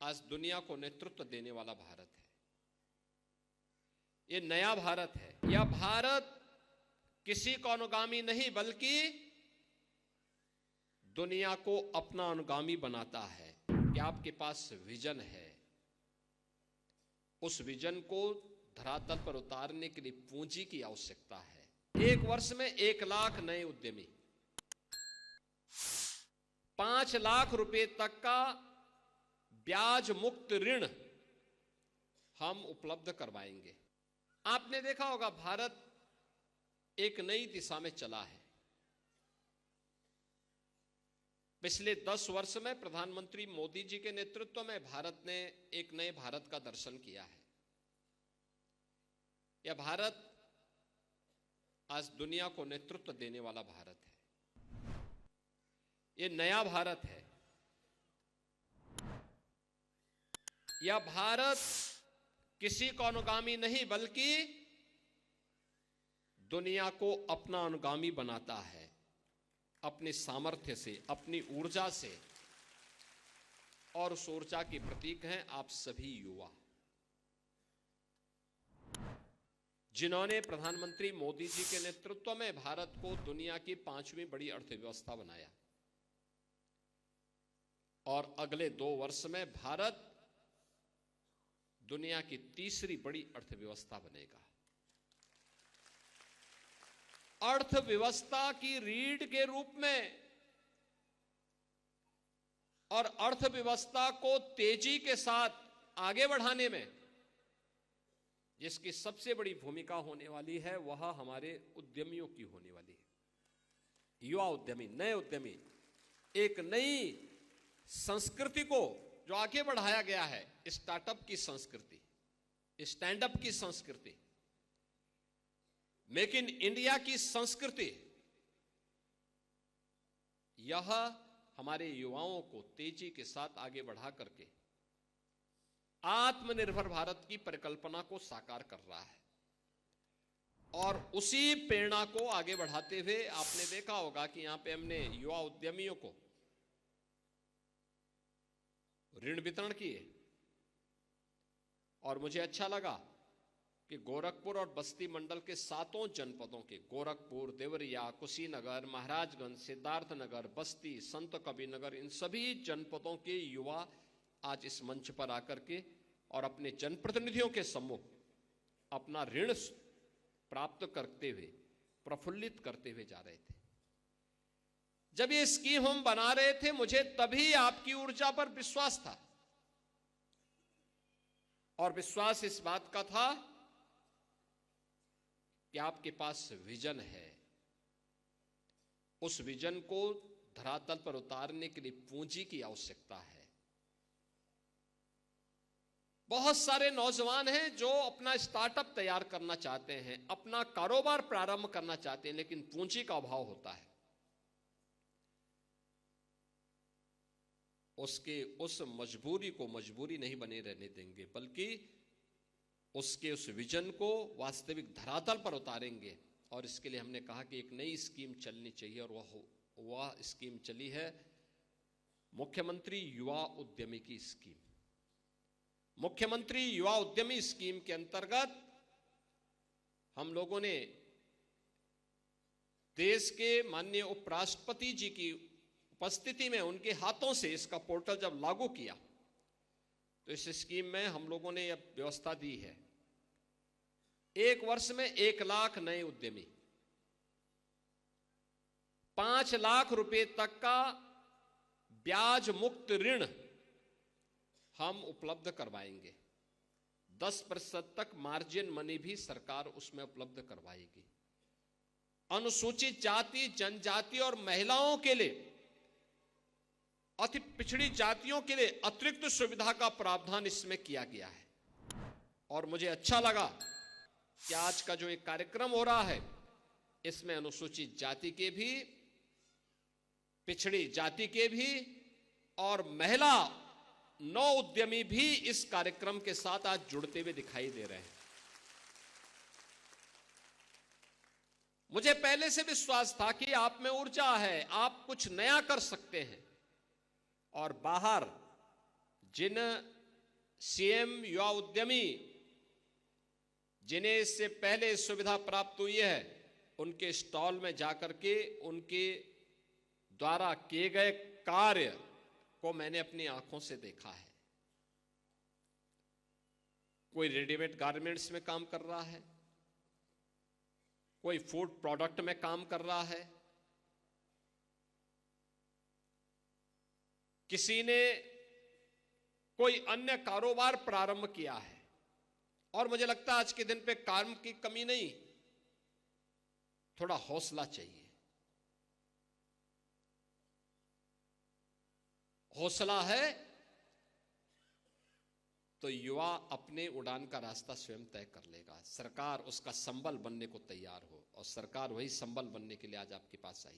आज दुनिया को नेतृत्व देने वाला भारत है। ये नया भारत है। यह भारत किसी का अनुगामी नहीं बल्कि दुनिया को अपना अनुगामी बनाता है। कि आपके पास विजन है, उस विजन को धरातल पर उतारने के लिए पूंजी की आवश्यकता है। एक वर्ष में 1 लाख नए उद्यमी, 5 लाख रुपए तक का ब्याज मुक्त ऋण हम उपलब्ध करवाएंगे। आपने देखा होगा भारत एक नई दिशा में चला है। पिछले 10 वर्ष में प्रधानमंत्री मोदी जी के नेतृत्व में भारत ने एक नए भारत का दर्शन किया है। यह भारत आज दुनिया को नेतृत्व देने वाला भारत है। यह नया भारत है। यह भारत किसी का अनुगामी नहीं बल्कि दुनिया को अपना अनुगामी बनाता है। अपने सामर्थ्य से, अपनी ऊर्जा से, और उस ऊर्जा के प्रतीक हैं आप सभी युवा, जिन्होंने प्रधानमंत्री मोदी जी के नेतृत्व में भारत को दुनिया की 5वीं बड़ी अर्थव्यवस्था बनाया। और अगले 2 वर्ष में भारत दुनिया की 3री बड़ी अर्थव्यवस्था बनेगा। अर्थव्यवस्था की रीढ़ के रूप में और अर्थव्यवस्था को तेजी के साथ आगे बढ़ाने में जिसकी सबसे बड़ी भूमिका होने वाली है वह हमारे उद्यमियों की होने वाली है। युवा उद्यमी, नए उद्यमी, एक नई संस्कृति को जो आगे बढ़ाया गया है, स्टार्टअप की संस्कृति, स्टैंडअप की संस्कृति, मेक इन इंडिया की संस्कृति, यह हमारे युवाओं को तेजी के साथ आगे बढ़ा करके आत्मनिर्भर भारत की परिकल्पना को साकार कर रहा है। और उसी प्रेरणा को आगे बढ़ाते हुए आपने देखा होगा कि यहां पे हमने युवा उद्यमियों को ऋण वितरण किए। और मुझे अच्छा लगा कि गोरखपुर और बस्ती मंडल के 7 जनपदों के, गोरखपुर, देवरिया, कुशीनगर, महाराजगंज, सिद्धार्थनगर, बस्ती, संत कबीरनगर, इन सभी जनपदों के युवा आज इस मंच पर आकर के और अपने जनप्रतिनिधियों के सम्मुख अपना ऋण प्राप्त करते हुए, प्रफुल्लित करते हुए जा रहे थे। जब ये स्कीम हम बना रहे थे, मुझे तभी आपकी ऊर्जा पर विश्वास था। और विश्वास इस बात का था कि आपके पास विजन है, उस विजन को धरातल पर उतारने के लिए पूंजी की आवश्यकता है। बहुत सारे नौजवान हैं जो अपना स्टार्टअप तैयार करना चाहते हैं, अपना कारोबार प्रारंभ करना चाहते हैं, लेकिन पूंजी का अभाव होता है। उसके उस मजबूरी को मजबूरी नहीं बने रहने देंगे, बल्कि उसके उस विजन को वास्तविक धरातल पर उतारेंगे। और इसके लिए हमने कहा कि एक नई स्कीम चलनी चाहिए, और वह स्कीम चली है मुख्यमंत्री युवा उद्यमी की स्कीम। मुख्यमंत्री युवा उद्यमी स्कीम के अंतर्गत हम लोगों ने देश के माननीय उपराष्ट्रपति जी की उपस्थिति में उनके हाथों से इसका पोर्टल जब लागू किया, तो इस स्कीम में हम लोगों ने यह व्यवस्था दी है। 1 वर्ष में 1 लाख नए उद्यमी, 5 लाख रुपए तक का ब्याज मुक्त ऋण हम उपलब्ध करवाएंगे। 10% तक मार्जिन मनी भी सरकार उसमें उपलब्ध करवाएगी। अनुसूचित जाति, जनजाति और महिलाओं के लिए, अति पिछड़ी जातियों के लिए अतिरिक्त सुविधा का प्रावधान इसमें किया गया है। और मुझे अच्छा लगा कि आज का जो एक कार्यक्रम हो रहा है, इसमें अनुसूचित जाति के भी, पिछड़ी जाति के भी और महिला नौ उद्यमी भी इस कार्यक्रम के साथ आज जुड़ते हुए दिखाई दे रहे हैं। मुझे पहले से विश्वास था कि आप में ऊर्जा है, आप कुछ नया कर सकते हैं। और बाहर जिन सीएम युवा उद्यमी जिन्हें इससे पहले सुविधा प्राप्त हुई है, उनके स्टॉल में जाकर के उनके द्वारा किए गए कार्य को मैंने अपनी आंखों से देखा है। कोई रेडीमेड गारमेंट्स में काम कर रहा है, कोई फूड प्रोडक्ट में काम कर रहा है, किसी ने कोई अन्य कारोबार प्रारंभ किया है। और मुझे लगता है आज के दिन पे काम की कमी नहीं, थोड़ा हौसला चाहिए। हौसला है तो युवा अपने उड़ान का रास्ता स्वयं तय कर लेगा। सरकार उसका संबल बनने को तैयार हो, और सरकार वही संबल बनने के लिए आज आपके पास आई।